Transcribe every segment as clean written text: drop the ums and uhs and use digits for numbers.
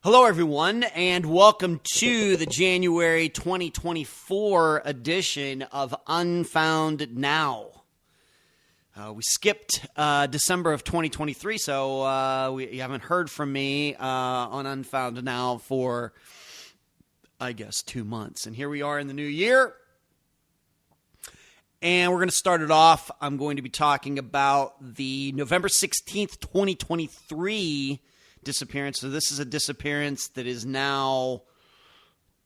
Hello, everyone, and welcome to the January 2024 edition of Unfound Now. We skipped December of 2023, so you haven't heard from me on Unfound Now for, I guess, 2 months. And here we are in the new year, and we're going to start it off. I'm going to be talking about the November 16th, 2023 disappearance. So this is a disappearance that is now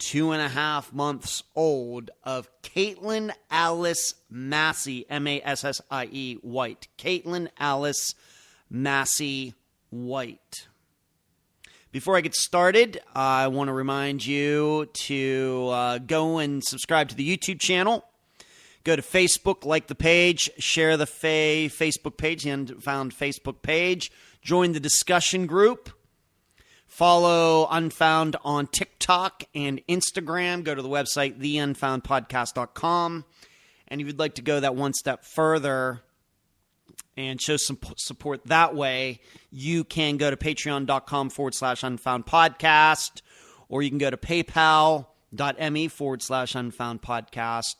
2.5 months old of Katelin Alice Massie, Massie White. Katelin Alice Massie White. Before I get started, I want to remind you to go and subscribe to the YouTube channel. Go to Facebook, like the page, share the Facebook page, the Unfound Facebook page. Join the discussion group. Follow Unfound on TikTok and Instagram. Go to the website, theunfoundpodcast.com. And if you'd like to go that one step further and show some support that way, you can go to patreon.com/unfoundpodcast, or you can go to paypal.me/unfoundpodcast.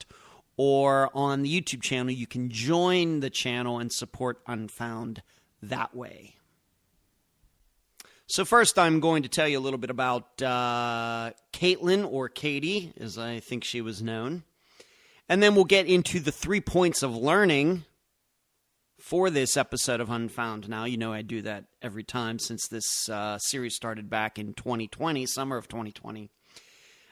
Or on the YouTube channel, you can join the channel and support Unfound that way. So first, I'm going to tell you a little bit about Katelin, or Katie, as I think she was known. And then we'll get into the 3 points of learning for this episode of Unfound Now. You know I do that every time since this series started back in 2020, summer of 2020.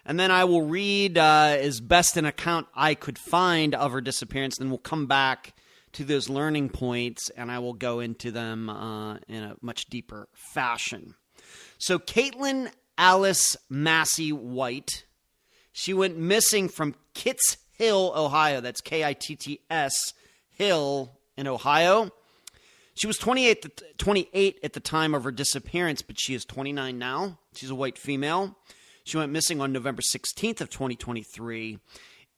And then I will read as best an account I could find of her disappearance. Then we'll come back to those learning points, and I will go into them in a much deeper fashion. So Katelin Alice Massie White, she went missing from Kitts Hill, Ohio. That's Kitts Hill in Ohio. She was 28 at the time of her disappearance, but she is 29 now. She's a white female. She went missing on November 16th of 2023,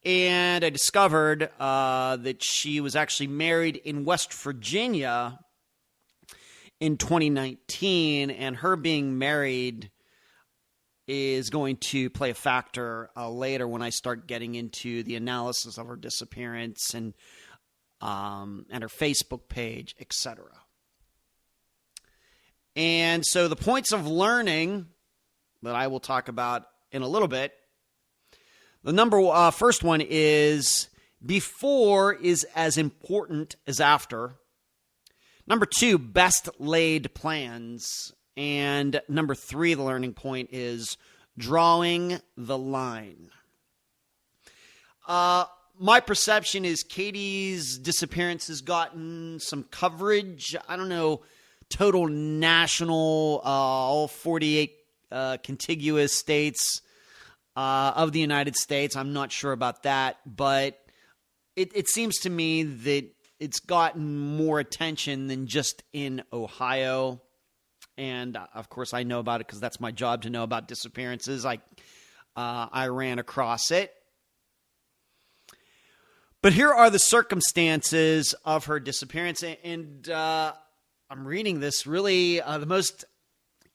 and I discovered that she was actually married in West Virginia in 2019, and her being married is going to play a factor later when I start getting into the analysis of her disappearance and her Facebook page, etc. And so the points of learning that I will talk about in a little bit. The first one is before is as important as after. Number 2, best laid plans. And number 3, the learning point is drawing the line. My perception is Katie's disappearance has gotten some coverage. I don't know, total national, all 48 contiguous states of the United States. I'm not sure about that, but it seems to me that it's gotten more attention than just in Ohio. And of course, I know about it because that's my job to know about disappearances. I ran across it. But here are the circumstances of her disappearance, and I'm reading this really the most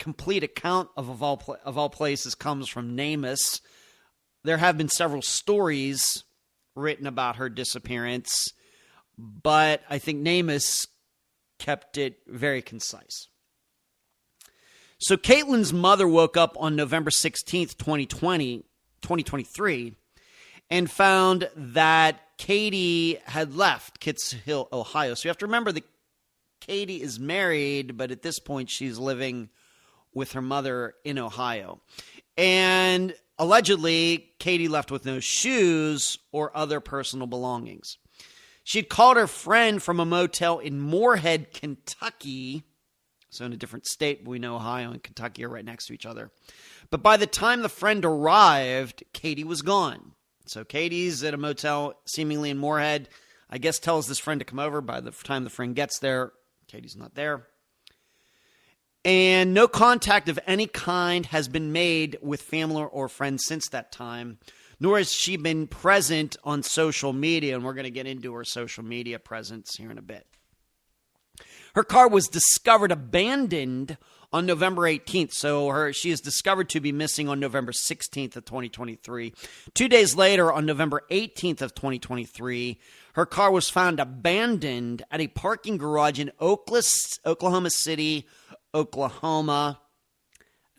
complete account of all places comes from NamUs. There have been several stories written about her disappearance, but I think NamUs kept it very concise. So Katelin's mother woke up on November 16th, 2023, and found that Katie had left Kitts Hill, Ohio. So you have to remember that Katie is married, but at this point she's living with her mother in Ohio. And allegedly, Katie left with no shoes or other personal belongings. She'd called her friend from a motel in Moorhead, Kentucky. So in a different state, but we know Ohio and Kentucky are right next to each other. But by the time the friend arrived, Katie was gone. So Katie's at a motel, seemingly in Moorhead. I guess tells this friend to come over. By the time the friend gets there, Katie's not there. And no contact of any kind has been made with family or friends since that time, nor has she been present on social media. And we're going to get into her social media presence here in a bit. Her car was discovered abandoned on November 18th. So she is discovered to be missing on November 16th of 2023. 2 days later, on November 18th of 2023, her car was found abandoned at a parking garage in Oklahoma City, Oklahoma.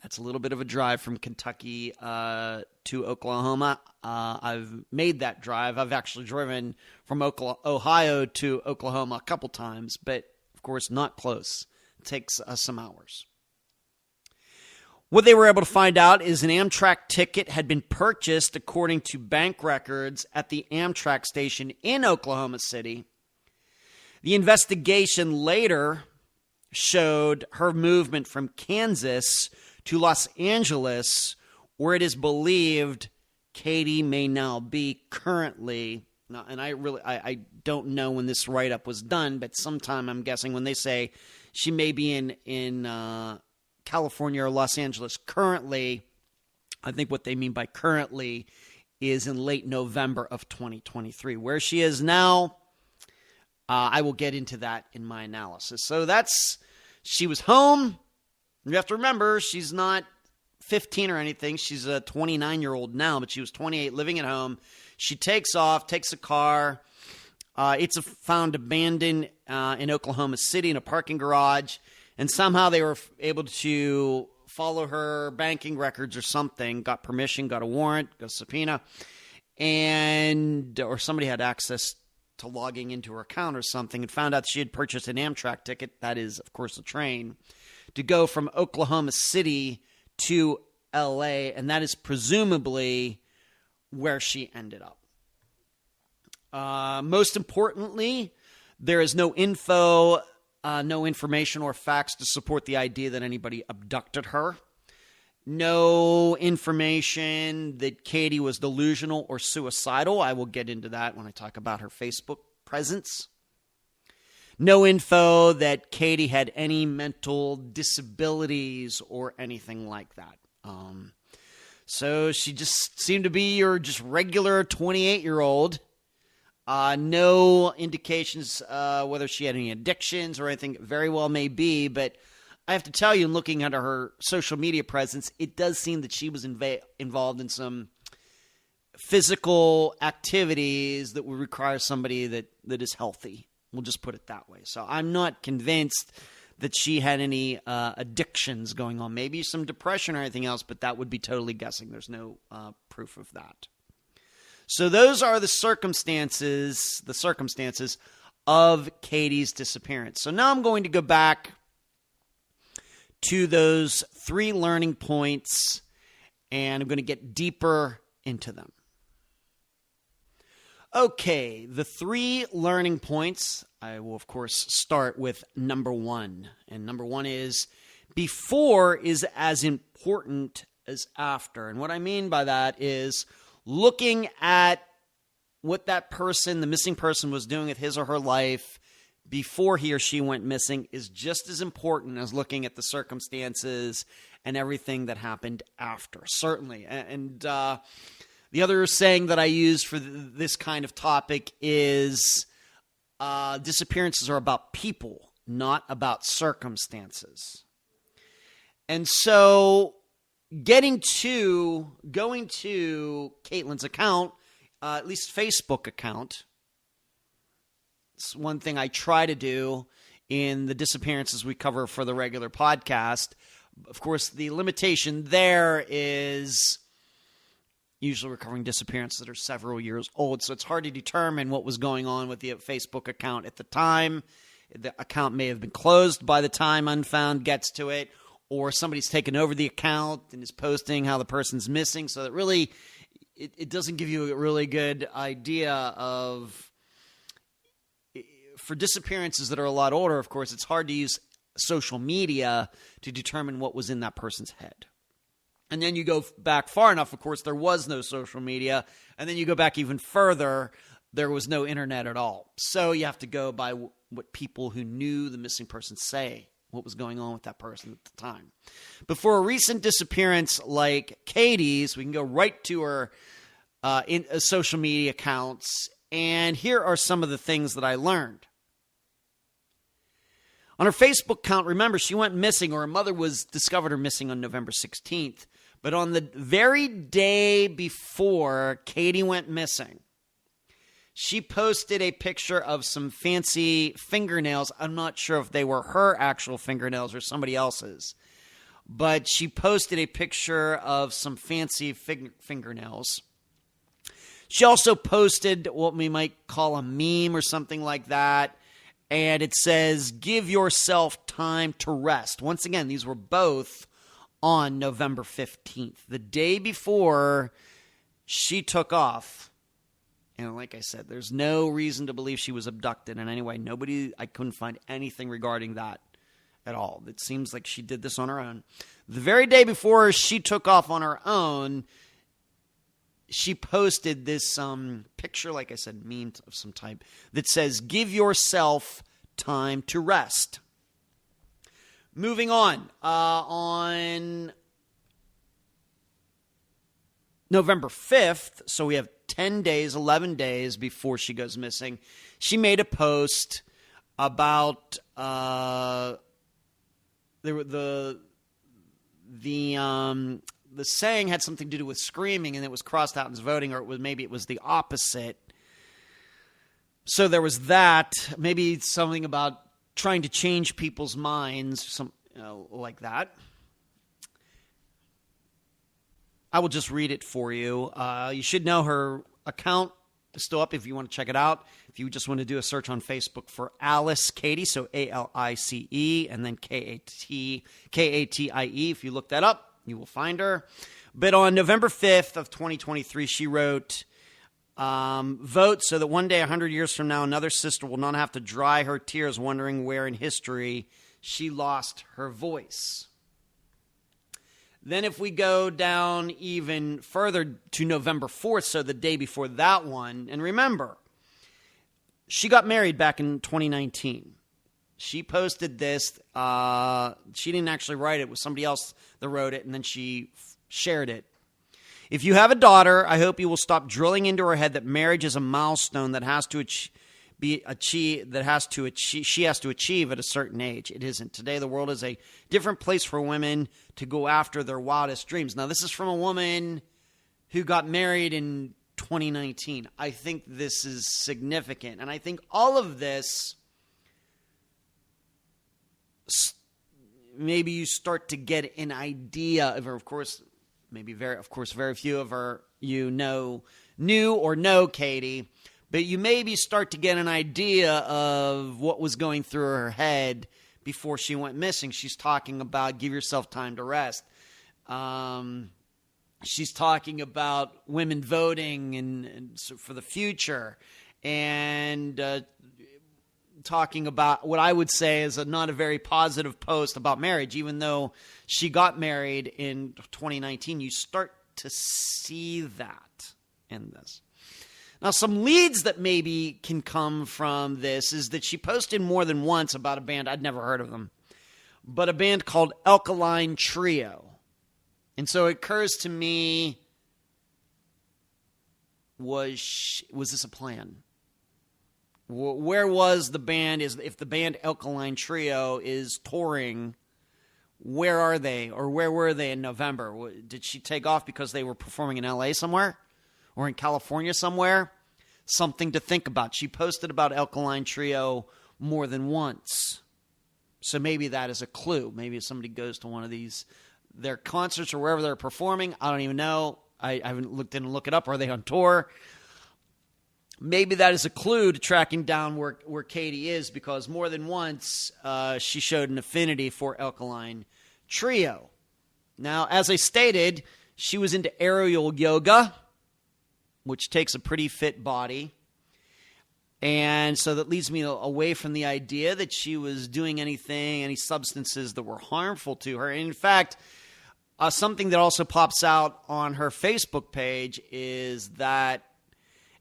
That's a little bit of a drive from Kentucky to Oklahoma. I've made that drive. I've actually driven from Ohio to Oklahoma a couple times, but of course not close. It takes some hours. What they were able to find out is an Amtrak ticket had been purchased according to bank records at the Amtrak station in Oklahoma City. The investigation later showed her movement from Kansas to Los Angeles, where it is believed Katie may now be currently. Now, and I don't know when this write-up was done, but sometime I'm guessing when they say she may be in California or Los Angeles currently, I think what they mean by currently is in late November of 2023. Where she is now, I will get into that in my analysis. So she was home. You have to remember, she's not 15 or anything. She's a 29-year-old now, but she was 28, living at home. She takes off, takes a car. It's found abandoned in Oklahoma City in a parking garage, and somehow they were able to follow her banking records or something, got permission, got a warrant, got a subpoena, or somebody had access to logging into her account or something, and found out she had purchased an Amtrak ticket, that is, of course, a train, to go from Oklahoma City to L.A., and that is presumably where she ended up. Most importantly, there is no information or facts to support the idea that anybody abducted her. No information that Katie was delusional or suicidal. I will get into that when I talk about her Facebook presence. No info that Katie had any mental disabilities or anything like that. So she just seemed to be your just regular 28-year-old. No indications whether she had any addictions or anything. Very well may be, but I have to tell you, in looking at her social media presence, it does seem that she was involved in some physical activities that would require somebody that is healthy. We'll just put it that way. So I'm not convinced that she had any addictions going on. Maybe some depression or anything else, but that would be totally guessing. There's no proof of that. So those are the circumstances of Katie's disappearance. So now I'm going to go back to those 3 learning points, and I'm going to get deeper into them. Okay, the 3 learning points, I will, of course, start with number 1. And number 1 is, before is as important as after. And what I mean by that is looking at what that person, the missing person, was doing with his or her life before he or she went missing is just as important as looking at the circumstances and everything that happened after, certainly. And the other saying that I use for this kind of topic is disappearances are about people, not about circumstances. And so going to Katelin's account, at least Facebook account, it's one thing I try to do in the disappearances we cover for the regular podcast. Of course, the limitation there is usually we're covering disappearances that are several years old, so it's hard to determine what was going on with the Facebook account at the time. The account may have been closed by the time Unfound gets to it, or somebody's taken over the account and is posting how the person's missing, so that really it doesn't give you a really good idea of, for disappearances that are a lot older, of course, it's hard to use social media to determine what was in that person's head. And then you go back far enough, of course, there was no social media. And then you go back even further, there was no internet at all. So you have to go by what people who knew the missing person say, what was going on with that person at the time. But for a recent disappearance like Katie's, we can go right to her social media accounts. And here are some of the things that I learned. On her Facebook account, remember, she went missing, or her mother discovered her missing on November 16th. But on the very day before Katie went missing, she posted a picture of some fancy fingernails. I'm not sure if they were her actual fingernails or somebody else's. But she posted a picture of some fancy fingernails. She also posted what we might call a meme or something like that. And it says, give yourself time to rest. Once again, these were both on November 15th, the day before she took off. And like I said, there's no reason to believe she was abducted in any way. I couldn't find anything regarding that at all. It seems like she did this on her own. The very day before she took off on her own, she posted this picture, like I said, meme of some type, that says, give yourself time to rest. Moving on. On November 5th, so we have 10 days, 11 days before she goes missing, she made a post about the saying had something to do with screaming, and it was crossed out as voting, or maybe it was the opposite. So there was that. Maybe something about trying to change people's minds, like that. I will just read it for you. You should know her account is still up if you want to check it out. If you just want to do a search on Facebook for Alice Katie, so ALICE, and then KATIE. If you look that up, you will find her. But on November 5th of 2023, she wrote, vote so that one day, 100 years from now, another sister will not have to dry her tears wondering where in history she lost her voice. Then if we go down even further to November 4th, so the day before that one, and remember, she got married back in 2019. She posted this. She didn't actually write it. It was somebody else that wrote it, and then she shared it. If you have a daughter, I hope you will stop drilling into her head that marriage is a milestone that she has to achieve at a certain age. It isn't. Today, the world is a different place for women to go after their wildest dreams. Now, this is from a woman who got married in 2019. I think this is significant. And I think all of this, maybe you start to get an idea of her. Of course, very few of her knew or know Katie. But you maybe start to get an idea of what was going through her head before she went missing. She's talking about give yourself time to rest. She's talking about women voting and for the future, and talking about what I would say is not a very positive post about marriage. Even though she got married in 2019, you start to see that in this. Now, some leads that maybe can come from this is that she posted more than once about a band. I'd never heard of them, but a band called Alkaline Trio. And so it occurs to me, was this a plan? Where was the band? If the band Alkaline Trio is touring, where are they? Or where were they in November? Did she take off because they were performing in LA somewhere? Or in California somewhere? Something to think about. She posted about Alkaline Trio more than once. So maybe that is a clue. Maybe if somebody goes to one of their concerts or wherever they're performing, I don't even know. I haven't looked in and look it up. Are they on tour? Maybe that is a clue to tracking down where Katie is, because more than once she showed an affinity for Alkaline Trio. Now, as I stated, she was into aerial yoga, which takes a pretty fit body. And so that leads me away from the idea that she was doing any substances that were harmful to her. And in fact, something that also pops out on her Facebook page is that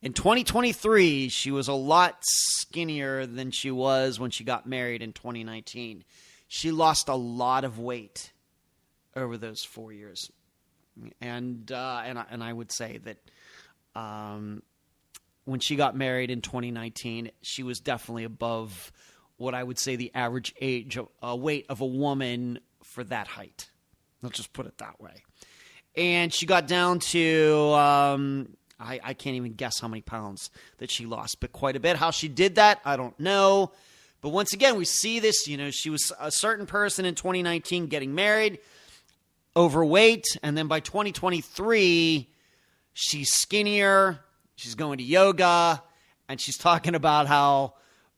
in 2023, she was a lot skinnier than she was when she got married in 2019. She lost a lot of weight over those 4 years. And I would say that when she got married in 2019, she was definitely above what I would say the average weight of a woman for that height. Let's just put it that way. And she got down to, I can't even guess how many pounds that she lost, but quite a bit. How she did that, I don't know. But once again, we see this, she was a certain person in 2019 getting married, overweight, and then by 2023, she's skinnier, she's going to yoga, and she's talking about how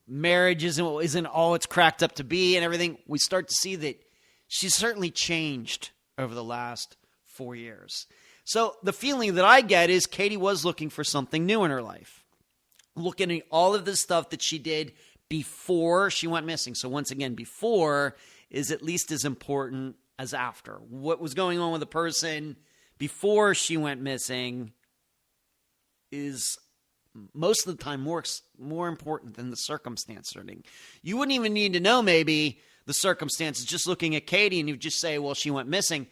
marriage isn't all it's cracked up to be and everything. We start to see that she's certainly changed over the last 4 years. So the feeling that I get is Katie was looking for something new in her life, looking at all of the stuff that she did before she went missing. So once again, before is at least as important as after. What was going on with the person before she went missing is most of the time more important than the circumstance surrounding. You wouldn't even need to know maybe the circumstances. Just looking at Katie and you just say, well, she went missing.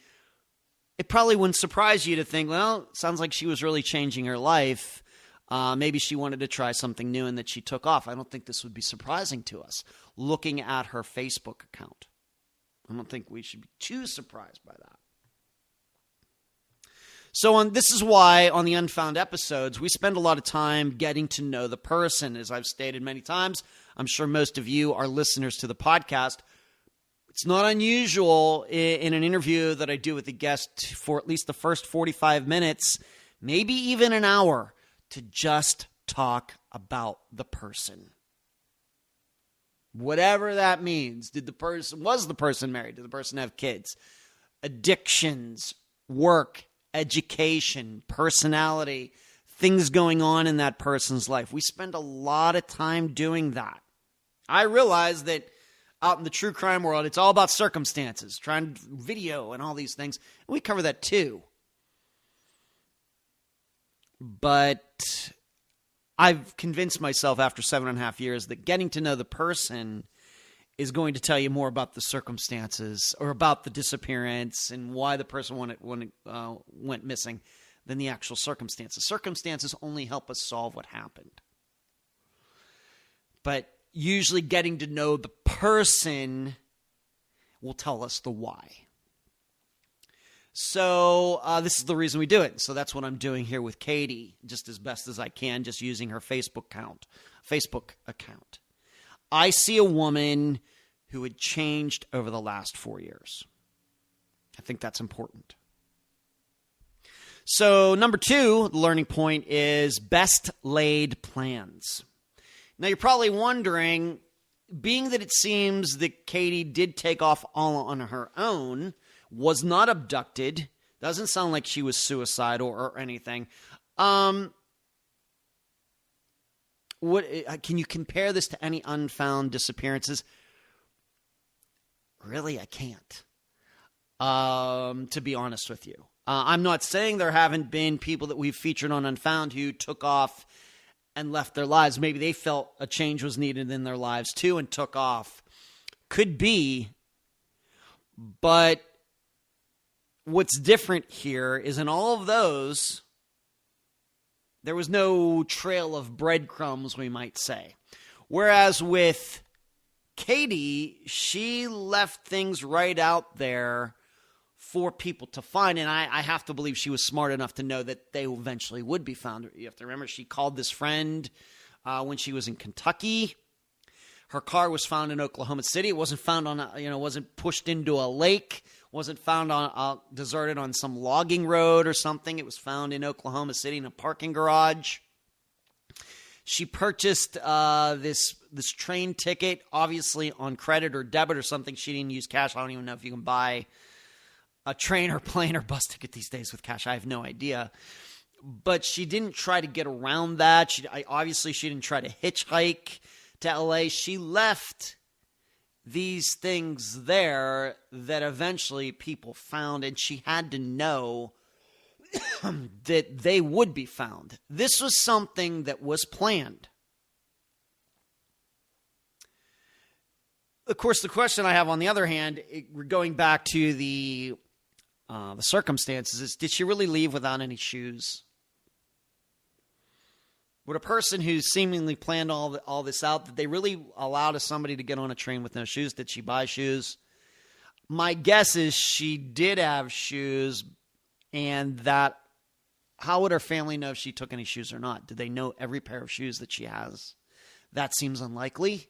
It probably wouldn't surprise you to think, well, it sounds like she was really changing her life. Maybe she wanted to try something new and that she took off. I don't think this would be surprising to us looking at her Facebook account. I don't think we should be too surprised by that. So this is why on the Unfound episodes, we spend a lot of time getting to know the person. As I've stated many times, I'm sure most of you are listeners to the podcast. It's not unusual in an interview that I do with a guest for at least the first 45 minutes, maybe even an hour, to just talk about the person. Whatever that means. Was the person married? Did the person have kids? Addictions, work, education, personality, things going on in that person's life. We spend a lot of time doing that. I realize that out in the true crime world, it's all about circumstances, trying video and all these things. And we cover that too. But I've convinced myself after 7.5 years that getting to know the person is going to tell you more about the circumstances or about the disappearance and why the person went missing than the actual circumstances. Circumstances only help us solve what happened. But usually getting to know the person will tell us the why. So this is the reason we do it. So that's what I'm doing here with Katie, just as best as I can, just using her Facebook account. I see a woman who had changed over the last 4 years. I think that's important. So number 2, the learning point is best laid plans. Now you're probably wondering, being that it seems that Katie did take off all on her own, was not abducted, doesn't sound like she was suicidal or anything. What can you compare this to any unfound disappearances? Really, I can't. To be honest with you, I'm not saying there haven't been people that we've featured on Unfound who took off and left their lives. Maybe they felt a change was needed in their lives too and took off. Could be, but what's different here is in all of those, there was no trail of breadcrumbs, we might say. Whereas with Katie, she left things right out there for people to find. And I have to believe she was smart enough to know that they eventually would be found. You have to remember, she called this friend when she was in Kentucky. Her car was found in Oklahoma City. It wasn't found wasn't pushed into a lake. Wasn't found deserted on some logging road or something. It was found in Oklahoma City in a parking garage. She purchased this train ticket, obviously on credit or debit or something. She didn't use cash. I don't even know if you can buy a train or plane or bus ticket these days with cash. I have no idea. But she didn't try to get around that. She didn't try to hitchhike to LA. She left these things there that eventually people found, and she had to know that they would be found. This was something that was planned. Of course, the question I have on the other hand, going back to the circumstances, is did she really leave without any shoes? Would a person who seemingly planned all this out, that they really allowed somebody to get on a train with no shoes? Did she buy shoes? My guess is she did have shoes, and that how would her family know if she took any shoes or not? Do they know every pair of shoes that she has? That seems unlikely.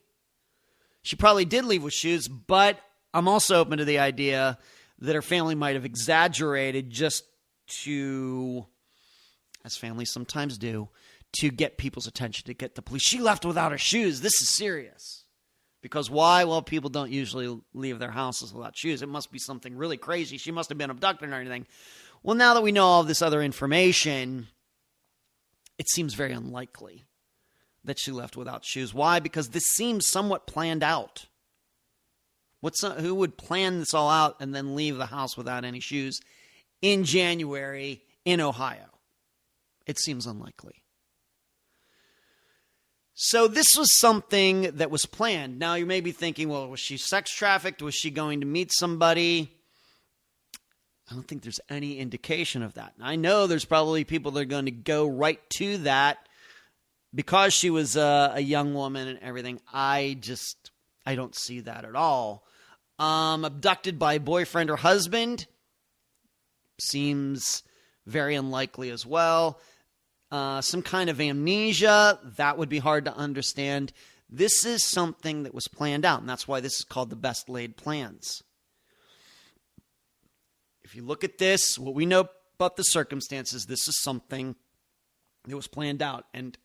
She probably did leave with shoes, but I'm also open to the idea that her family might have exaggerated just to, as families sometimes do, to get people's attention, to get the police. She left without her shoes. This is serious. Because why? Well, people don't usually leave their houses without shoes. It must be something really crazy. She must have been abducted or anything. Well, now that we know all of this other information, it seems very unlikely that she left without shoes. Why? Because this seems somewhat planned out. Who would plan this all out and then leave the house without any shoes in January in Ohio? It seems unlikely. So this was something that was planned. Now you may be thinking, well, was she sex trafficked? Was she going to meet somebody? I don't think there's any indication of that. I know there's probably people that are going to go right to that because she was a young woman and everything. I don't see that at all. Abducted by a boyfriend or husband seems very unlikely as well. Some kind of amnesia, that would be hard to understand. This is something that was planned out, and that's why this is called the best laid plans. If you look at this, what we know about the circumstances, this is something that was planned out, and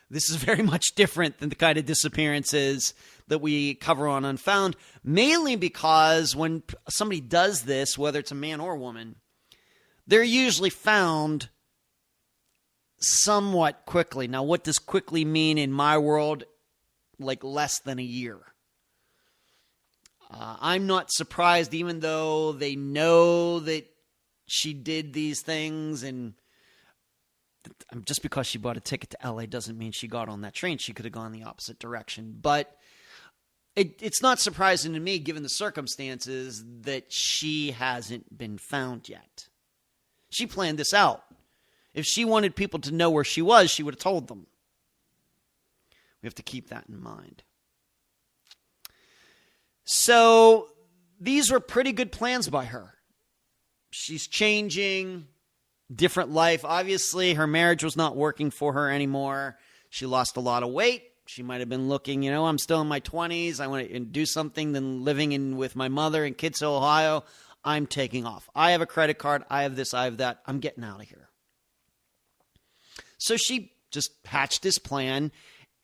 this is very much different than the kind of disappearances that we cover on Unfound, mainly because when somebody does this, whether it's a man or woman, they're usually found somewhat quickly. Now, what does quickly mean in my world? Like less than a year. I'm not surprised, even though they know that she did these things, and just because she bought a ticket to LA doesn't mean she got on that train. She could have gone the opposite direction. But it's not surprising to me, given the circumstances, that she hasn't been found yet. She planned this out. If she wanted people to know where she was, she would have told them. We have to keep that in mind. So these were pretty good plans by her. She's changing, different life. Obviously, her marriage was not working for her anymore. She lost a lot of weight. She might have been looking, I'm still in my 20s. I want to do something than living with my mother in Kitsap, Ohio. I'm taking off. I have a credit card. I have this. I have that. I'm getting out of here. So she just hatched this plan,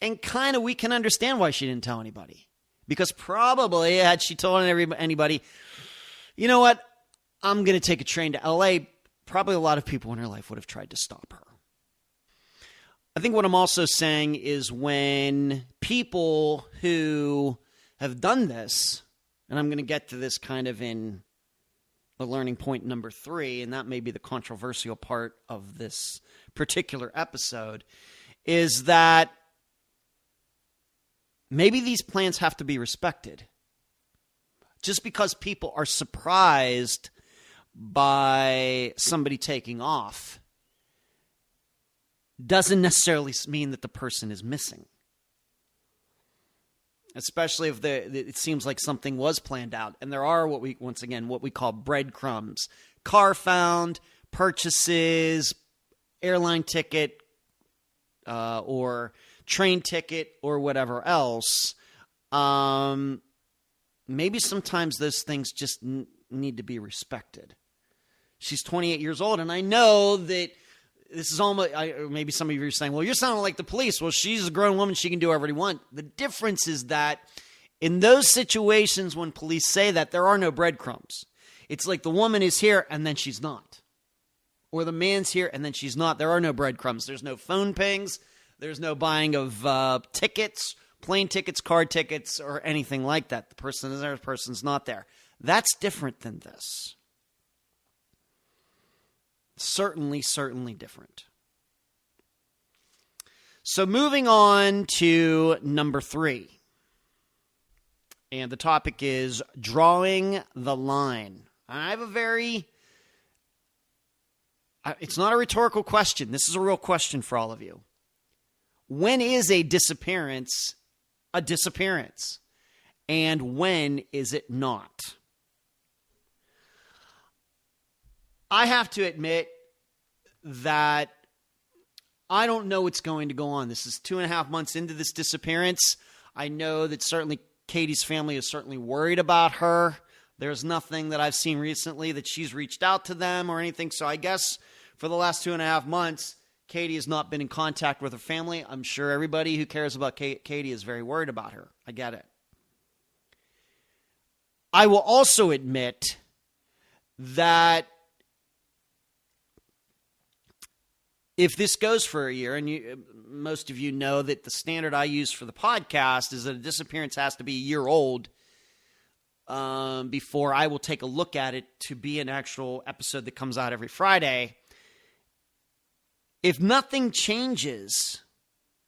and kind of we can understand why she didn't tell anybody. Because probably had she told anybody, you know what, I'm going to take a train to L.A., probably a lot of people in her life would have tried to stop her. I think what I'm also saying is when people who have done this, and I'm going to get to this kind of in the learning point number 3, and that may be the controversial part of this particular episode, is that maybe these plans have to be respected. Just because people are surprised by somebody taking off doesn't necessarily mean that the person is missing. Especially if it seems like something was planned out. And there are what we call breadcrumbs. Car found, purchases, airline ticket, or train ticket, or whatever else. Maybe sometimes those things just need to be respected. She's 28 years old, and I know that this is almost, maybe some of you are saying, well, you're sounding like the police. Well, she's a grown woman. She can do whatever she wants. The difference is that in those situations when police say that, there are no breadcrumbs. It's like the woman is here, and then she's not. Or the man's here, and then she's not. There are no breadcrumbs. There's no phone pings. There's no buying of tickets, plane tickets, car tickets, or anything like that. The person is there, the person's not there. That's different than this. Certainly different. So moving on to number 3. And the topic is drawing the line. I have it's not a rhetorical question. This is a real question for all of you. When is a disappearance a disappearance? And when is it not? I have to admit that I don't know what's going to go on. This is 2.5 months into this disappearance. I know that certainly Katie's family is certainly worried about her. There's nothing that I've seen recently that she's reached out to them or anything. So I guess for the last 2.5 months, Katie has not been in contact with her family. I'm sure everybody who cares about Katie is very worried about her. I get it. I will also admit that if this goes for a year, and most of you know that the standard I use for the podcast is that a disappearance has to be a year old before I will take a look at it to be an actual episode that comes out every Friday. If nothing changes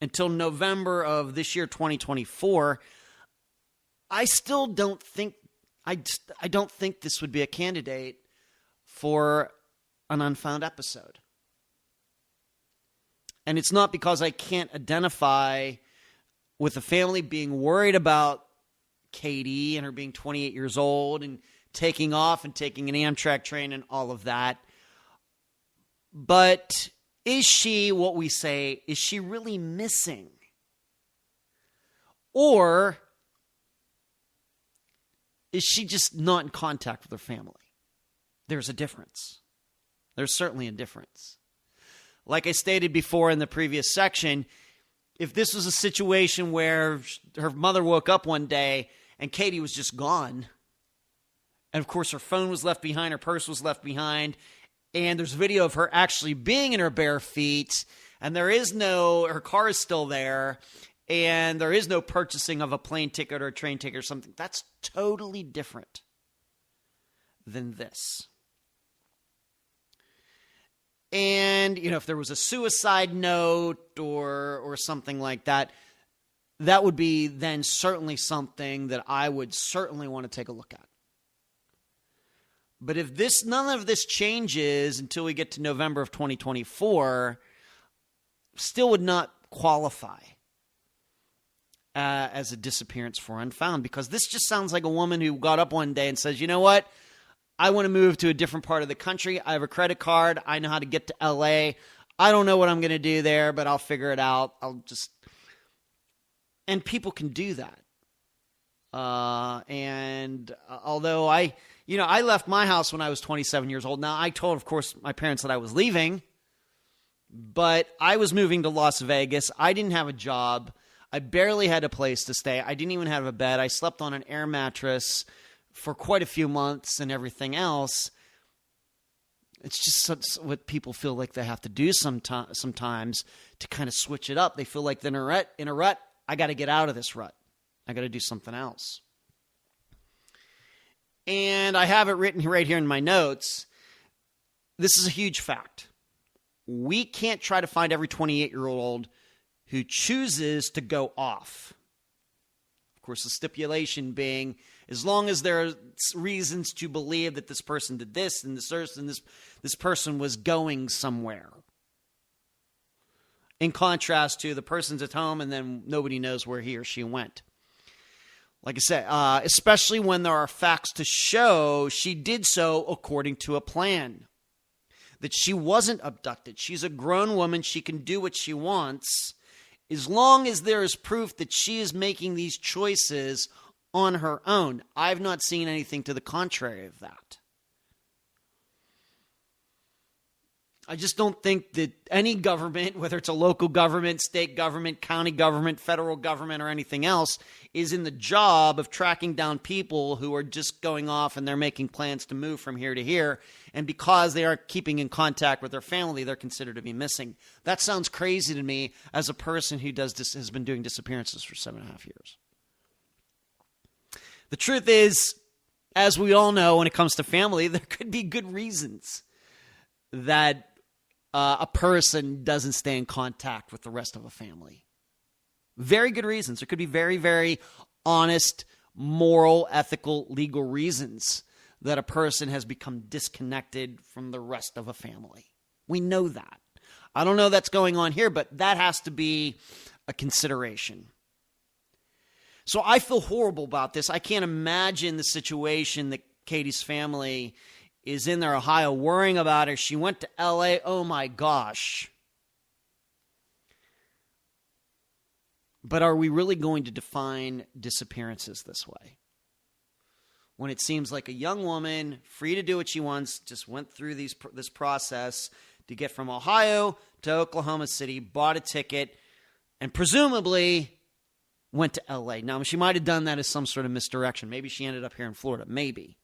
until November of this year, 2024, I still don't think I don't think this would be a candidate for an Unfound episode. And it's not because I can't identify with the family being worried about Katie and her being 28 years old and taking off and taking an Amtrak train and all of that. But is she, what we say, is she really missing? Or is she just not in contact with her family? There's a difference. There's certainly a difference. Like I stated before in the previous section, if this was a situation where her mother woke up one day and Katie was just gone, and of course her phone was left behind, her purse was left behind, and there's video of her actually being in her bare feet, and her car is still there, and there is no purchasing of a plane ticket or a train ticket or something, that's totally different than this. And, if there was a suicide note or something like that, that would be then certainly something that I would certainly want to take a look at. But if none of this changes until we get to November of 2024, still would not qualify as a disappearance for Unfound, because this just sounds like a woman who got up one day and says, you know what? I want to move to a different part of the country. I have a credit card. I know how to get to LA. I don't know what I'm going to do there, but I'll figure it out. And people can do that. And although I left my house when I was 27 years old. Now, I told, of course, my parents that I was leaving, but I was moving to Las Vegas. I didn't have a job. I barely had a place to stay. I didn't even have a bed. I slept on an air mattress for quite a few months and everything else. It's just what people feel like they have to do sometimes to kind of switch it up. They feel like they're in a rut. I got to get out of this rut. I got to do something else. And I have it written right here in my notes. This is a huge fact. We can't try to find every 28-year-old who chooses to go off. Of course, the stipulation being, as long as there are reasons to believe that this person did this and this person was going somewhere. In contrast to the person's at home and then nobody knows where he or she went. Like I said, especially when there are facts to show she did so according to a plan. That she wasn't abducted. She's a grown woman. She can do what she wants. As long as there is proof that she is making these choices on her own. I've not seen anything to the contrary of that. I just don't think that any government, whether it's a local government, state government, county government, federal government, or anything else, is in the job of tracking down people who are just going off and they're making plans to move from here to here. And because they aren't keeping in contact with their family, they're considered to be missing. That sounds crazy to me as a person who has been doing disappearances for 7.5 years. The truth is, as we all know, when it comes to family, there could be good reasons that a person doesn't stay in contact with the rest of a family. Very good reasons. There could be very, very honest, moral, ethical, legal reasons that a person has become disconnected from the rest of a family. We know that. I don't know that's going on here, but that has to be a consideration. So I feel horrible about this. I can't imagine the situation that Katie's family is in there, Ohio, worrying about her. She went to L.A. Oh, my gosh. But are we really going to define disappearances this way? When it seems like a young woman, free to do what she wants, just went through this process to get from Ohio to Oklahoma City, bought a ticket, and presumably went to L.A. Now, she might have done that as some sort of misdirection. Maybe she ended up here in Florida. Maybe.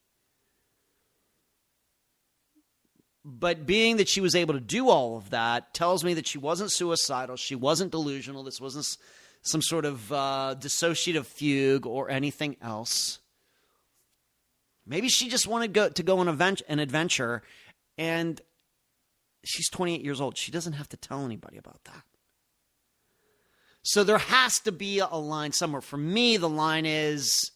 But being that she was able to do all of that tells me that she wasn't suicidal. She wasn't delusional. This wasn't some sort of dissociative fugue or anything else. Maybe she just wanted to go on an adventure, and she's 28 years old. She doesn't have to tell anybody about that. So there has to be a line somewhere. For me, the line is,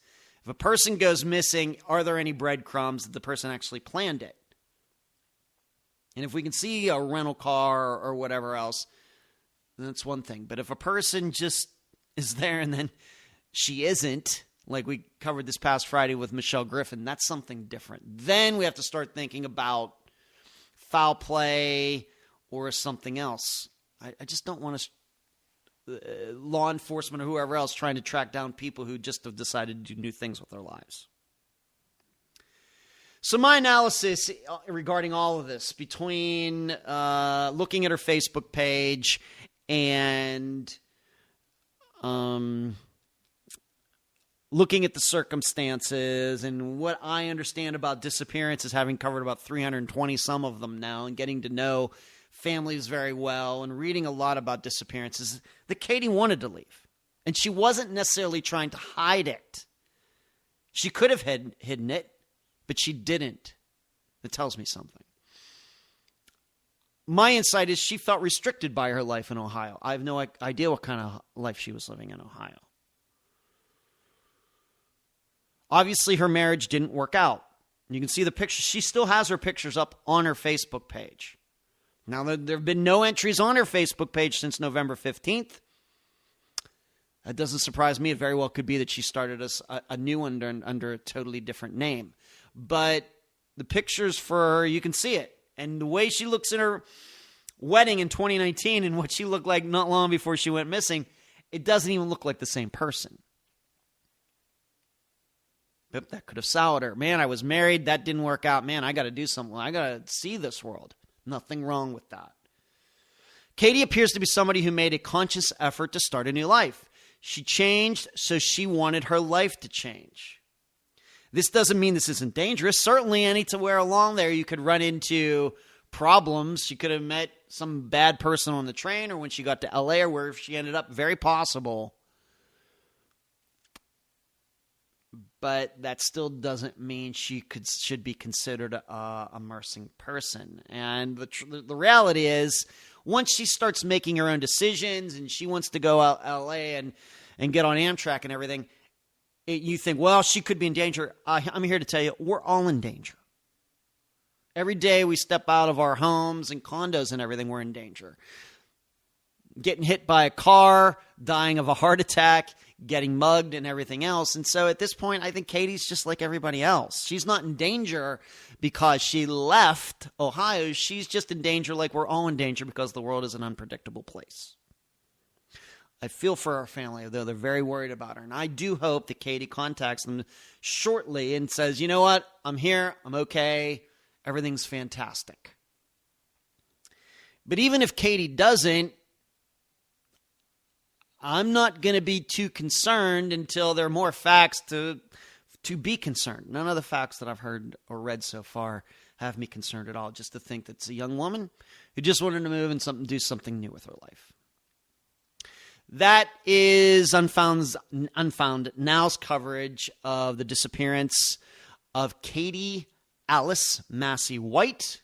if a person goes missing, are there any breadcrumbs that the person actually planned it? And if we can see a rental car or whatever else, then that's one thing. But if a person just is there and then she isn't, like we covered this past Friday with Michelle Griffin, that's something different. Then we have to start thinking about foul play or something else. I just don't want law enforcement or whoever else trying to track down people who just have decided to do new things with their lives. So my analysis regarding all of this, between looking at her Facebook page and looking at the circumstances and what I understand about disappearances, having covered about 320 some of them now and getting to know families very well and reading a lot about disappearances, that Katie wanted to leave. And she wasn't necessarily trying to hide it. She could have hidden it, but she didn't. That tells me something. My insight is she felt restricted by her life in Ohio. I have no idea what kind of life she was living in Ohio. Obviously, her marriage didn't work out. You can see the pictures. She still has her pictures up on her Facebook page. Now, there have been no entries on her Facebook page since November 15th. That doesn't surprise me. It very well could be that she started a new one under a totally different name. But the pictures for her, you can see it. And the way she looks in her wedding in 2019 and what she looked like not long before she went missing, it doesn't even look like the same person. But that could have soured her. Man, I was married. That didn't work out. Man, I got to do something. I got to see this world. Nothing wrong with that. Katie appears to be somebody who made a conscious effort to start a new life. She changed, so she wanted her life to change. This doesn't mean this isn't dangerous. Certainly, anywhere along there, you could run into problems. She could have met some bad person on the train, or when she got to LA, or where she ended up, very possible. But that still doesn't mean she should be considered a missing person. And the reality is, once she starts making her own decisions and she wants to go out L.A. and get on Amtrak and everything, you think, well, she could be in danger. I'm here to tell you, we're all in danger. Every day we step out of our homes and condos and everything, we're in danger. Getting hit by a car, dying of a heart attack, getting mugged and everything else. And so at this point, I think Katie's just like everybody else. She's not in danger because she left Ohio. She's just in danger like we're all in danger because the world is an unpredictable place. I feel for our family, though. They're very worried about her. And I do hope that Katie contacts them shortly and says, you know what? I'm here. I'm okay. Everything's fantastic. But even if Katie doesn't, I'm not going to be too concerned until there are more facts to be concerned. None of the facts that I've heard or read so far have me concerned at all. Just to think that it's a young woman who just wanted to move and do something new with her life. That is Unfound Now's coverage of the disappearance of Katelin Massie White.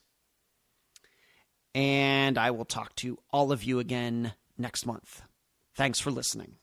And I will talk to all of you again next month. Thanks for listening.